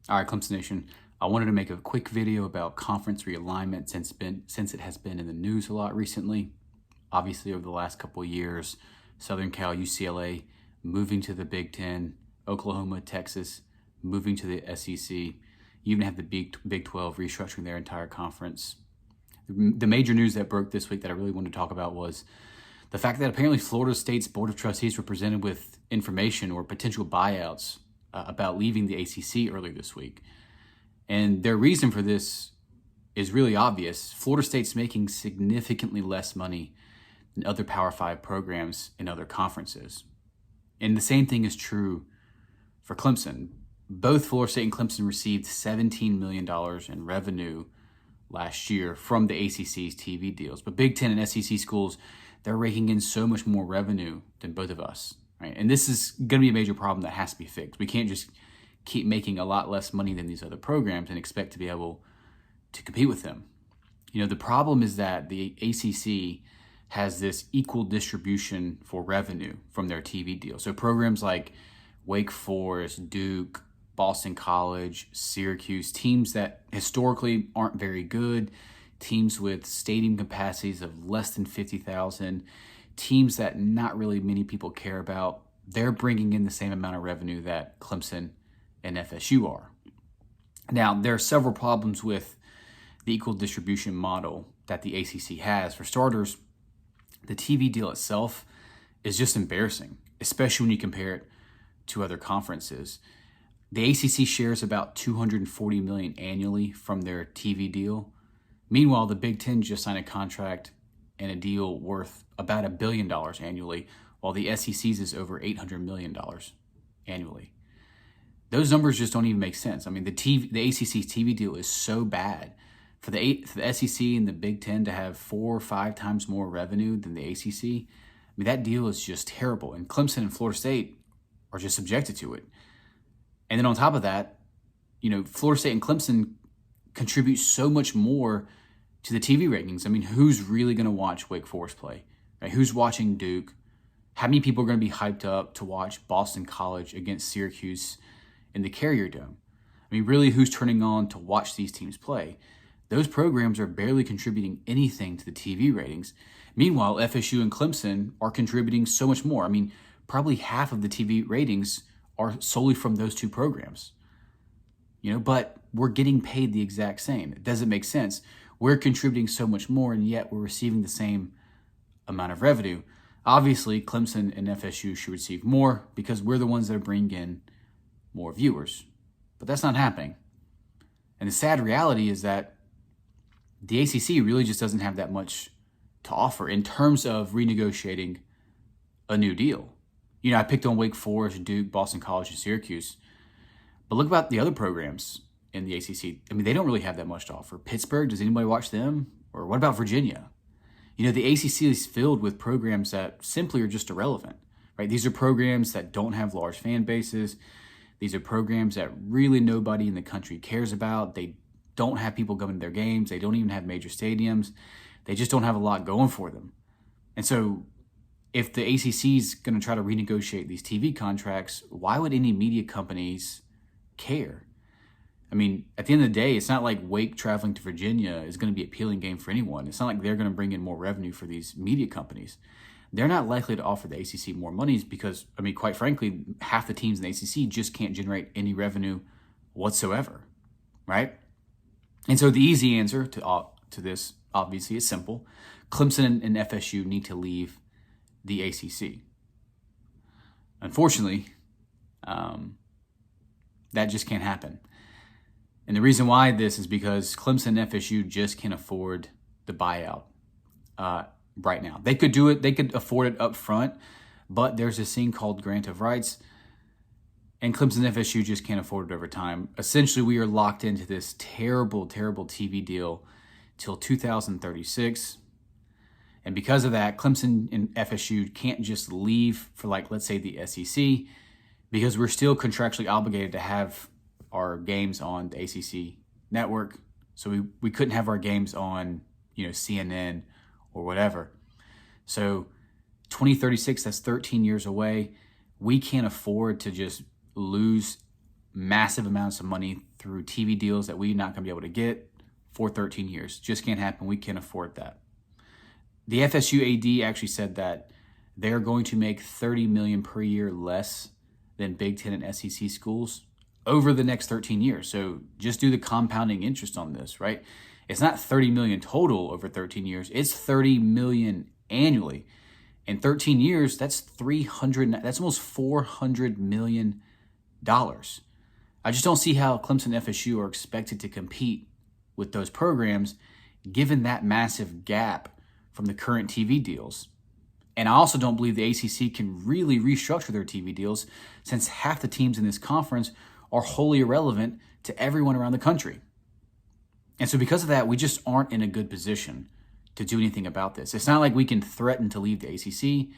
All right, Clemson Nation, I wanted to make a quick video about conference realignment since it has been in the news a lot recently. Obviously, over the last couple of years, Southern Cal, UCLA moving to the Big Ten, Oklahoma, Texas moving to the SEC. You even have the Big 12 restructuring their entire conference. The major news that broke this week that I really wanted to talk about was the fact that apparently Florida State's Board of Trustees were presented with information or potential buyouts about leaving the ACC earlier this week. And their reason for this is really obvious. Florida State's making significantly less money than other Power 5 programs in other conferences. And the same thing is true for Clemson. Both Florida State and Clemson received $17 million in revenue last year from the ACC's TV deals. But Big Ten and SEC schools, they're raking in so much more revenue than both of us. Right? And this is going to be a major problem that has to be fixed. We can't just keep making a lot less money than these other programs and expect to be able to compete with them. You know, the problem is that the ACC has this equal distribution for revenue from their TV deal. So programs like Wake Forest, Duke, Boston College, Syracuse, teams that historically aren't very good, teams with stadium capacities of less than 50,000, teams that not really many people care about, they're bringing in the same amount of revenue that Clemson and FSU are. Now, there are several problems with the equal distribution model that the ACC has. For starters, the TV deal itself is just embarrassing, especially when you compare it to other conferences. The ACC shares about $240 million annually from their TV deal. Meanwhile, the Big Ten just signed a contract and a deal worth about $1 billion annually, while the SEC's is over $800 million annually. Those numbers just don't even make sense. I mean, the ACC's TV deal is so bad. For the SEC and the Big Ten to have 4 or 5 times more revenue than the ACC, I mean, that deal is just terrible. And Clemson and Florida State are just subjected to it. And then on top of that, you know, Florida State and Clemson contribute so much more to the TV ratings. I mean, who's really going to watch Wake Forest play? Right? Who's watching Duke? How many people are going to be hyped up to watch Boston College against Syracuse in the Carrier Dome? I mean, really, who's turning on to watch these teams play? Those programs are barely contributing anything to the TV ratings. Meanwhile, FSU and Clemson are contributing so much more. I mean, probably half of the TV ratings are solely from those two programs. You know, but we're getting paid the exact same. It doesn't make sense. We're contributing so much more, and yet we're receiving the same amount of revenue. Obviously, Clemson and FSU should receive more because we're the ones that are bringing in more viewers. But that's not happening. And the sad reality is that the ACC really just doesn't have that much to offer in terms of renegotiating a new deal. You know, I picked on Wake Forest, Duke, Boston College, and Syracuse. But look about the other programs in the ACC. I mean, they don't really have that much to offer. Pittsburgh, does anybody watch them? Or what about Virginia? You know, the ACC is filled with programs that simply are just irrelevant, right? These are programs that don't have large fan bases. These are programs that really nobody in the country cares about. They don't have people coming to their games. They don't even have major stadiums. They just don't have a lot going for them. And so if the ACC is going to try to renegotiate these TV contracts, why would any media companies care? I mean, at the end of the day, it's not like Wake traveling to Virginia is going to be an appealing game for anyone. It's not like they're going to bring in more revenue for these media companies. They're not likely to offer the ACC more monies because, I mean, quite frankly, half the teams in the ACC just can't generate any revenue whatsoever, right? And so the easy answer to this, obviously, is simple. Clemson and FSU need to leave the ACC. Unfortunately, that just can't happen. And the reason why this is because Clemson and FSU just can't afford the buyout right now. They could do it. They could afford it up front, but there's this thing called grant of rights, and Clemson and FSU just can't afford it over time. Essentially, we are locked into this terrible, terrible TV deal till 2036. And because of that, Clemson and FSU can't just leave for, like, let's say the SEC, because we're still contractually obligated to have our games on the ACC network. So we couldn't have our games on, you know, CNN or whatever. So 2036, that's 13 years away. We can't afford to just lose massive amounts of money through TV deals that we're not going to be able to get for 13 years. Just can't happen. We can't afford that. The FSU AD actually said that they're going to make $30 million per year less than Big Ten and SEC schools over the next 13 years. So just do the compounding interest on this, right? It's not $30 million total over 13 years. It's $30 million annually. In 13 years, that's almost $400 million. I just don't see how Clemson and FSU are expected to compete with those programs given that massive gap from the current TV deals. And I also don't believe the ACC can really restructure their TV deals since half the teams in this conference are wholly irrelevant to everyone around the country. And so because of that, we just aren't in a good position to do anything about this. It's not like we can threaten to leave the ACC,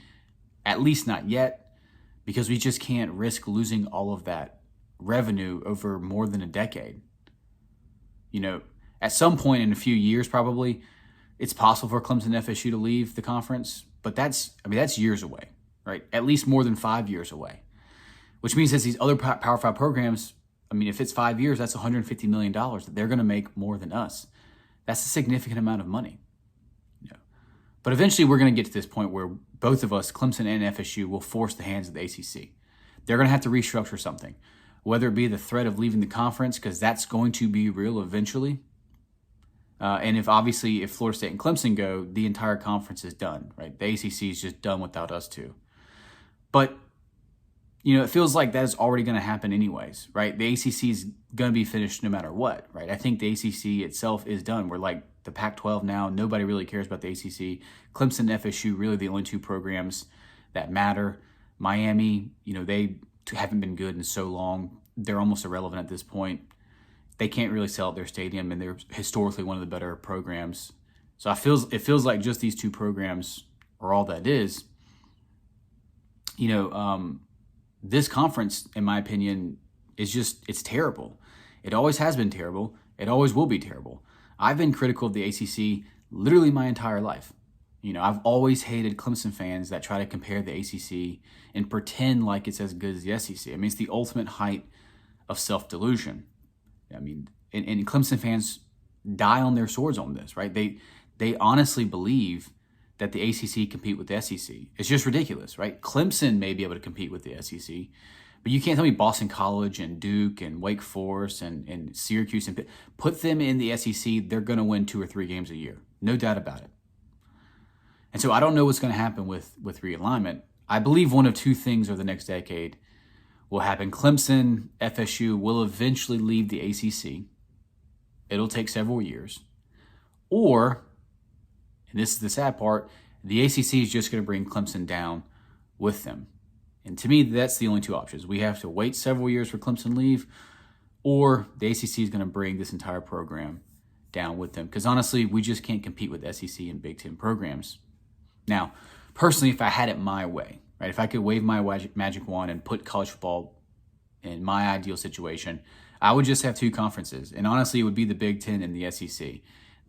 at least not yet, because we just can't risk losing all of that revenue over more than a decade. At some point in a few years, probably, it's possible for Clemson and FSU to leave the conference, but that's years away, right? At least more than 5 years away, which means that these other Power 5 programs, if it's 5 years, that's $150 million that they're going to make more than us. That's a significant amount of money. But eventually we're going to get to this point where both of us, Clemson and FSU, will force the hands of the ACC. They're going to have to restructure something, whether it be the threat of leaving the conference, because that's going to be real eventually. And if Florida State and Clemson go, the entire conference is done, right? The ACC is just done without us two. But, it feels like that is already going to happen anyways, right? The ACC is going to be finished no matter what, right? I think the ACC itself is done. We're like the Pac-12 now. Nobody really cares about the ACC. Clemson and FSU, really the only two programs that matter. Miami, they haven't been good in so long. They're almost irrelevant at this point. They can't really sell out their stadium, and they're historically one of the better programs. So it feels like just these two programs are all that is. This conference, in my opinion, it's terrible. It always has been terrible. It always will be terrible. I've been critical of the ACC literally my entire life. I've always hated Clemson fans that try to compare the ACC and pretend like it's as good as the SEC. It's the ultimate height of self-delusion. And Clemson fans die on their swords on this, right? They honestly believe that the ACC compete with the SEC. It's just ridiculous, right? Clemson may be able to compete with the SEC, but you can't tell me Boston College and Duke and Wake Forest and Syracuse and put them in the SEC, they're going to win 2 or 3 games a year. No doubt about it. And so I don't know what's going to happen with realignment. I believe one of two things over the next decade will happen. Clemson, FSU will eventually leave the ACC. It'll take several years. Or, and this is the sad part, the ACC is just going to bring Clemson down with them. And to me, that's the only two options. We have to wait several years for Clemson to leave, or the ACC is going to bring this entire program down with them. Because honestly, we just can't compete with SEC and Big Ten programs. Now, personally, if I had it my way, right, if I could wave my magic wand and put college football in my ideal situation, I would just have 2 conferences. And honestly, it would be the Big Ten and the SEC.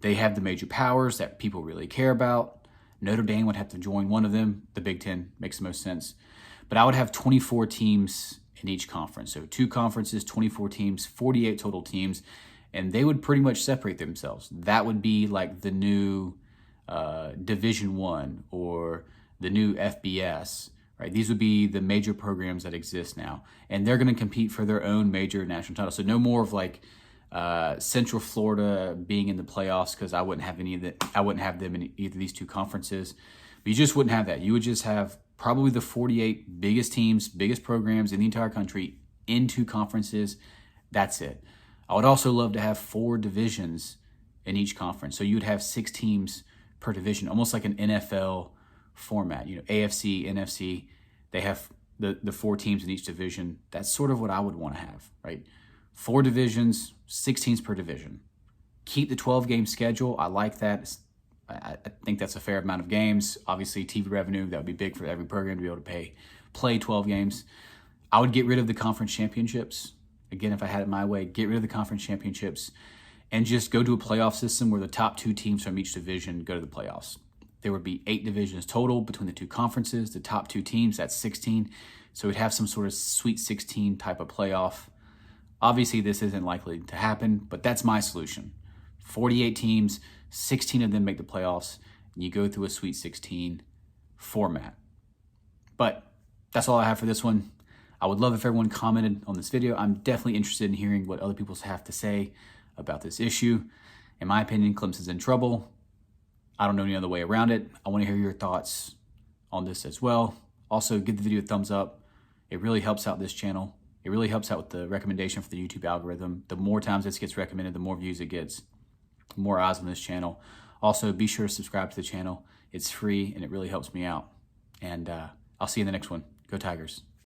They have the major powers that people really care about. Notre Dame would have to join one of them. The Big Ten makes the most sense. But I would have 24 teams in each conference. So 2 conferences, 24 teams, 48 total teams, and they would pretty much separate themselves. That would be like the new Division I or the new FBS, right? These would be the major programs that exist now, and they're going to compete for their own major national title. So no more of like Central Florida being in the playoffs, because I wouldn't have them in either of these 2 conferences. But you just wouldn't have that. You would just have probably the 48 biggest teams, biggest programs in the entire country in 2 conferences. That's it. I would also love to have 4 divisions in each conference. So you would have 6 teams per division, almost like an NFL format. AFC, NFC, they have the 4 teams in each division. That's sort of what I would want to have, right? 4 divisions, 6 teams per division. Keep the 12-game schedule. I like that. I think that's a fair amount of games. Obviously, TV revenue, that would be big for every program to be able to play 12 games. I would get rid of the conference championships. Again, if I had it my way, get rid of the conference championships and just go to a playoff system where the top 2 teams from each division go to the playoffs. There would be 8 divisions total between the 2 conferences. The top 2 teams, that's 16. So we'd have some sort of Sweet 16 type of playoff Obviously, this isn't likely to happen, but that's my solution. 48 teams, 16 of them make the playoffs, and you go through a Sweet 16 format. But that's all I have for this one. I would love if everyone commented on this video. I'm definitely interested in hearing what other people have to say about this issue. In my opinion, Clemson's in trouble. I don't know any other way around it. I want to hear your thoughts on this as well. Also, give the video a thumbs up. It really helps out this channel. It really helps out with the recommendation for the YouTube algorithm. The more times this gets recommended, the more views it gets, the more eyes on this channel. Also, be sure to subscribe to the channel. It's free and it really helps me out. And I'll see you in the next one. Go Tigers.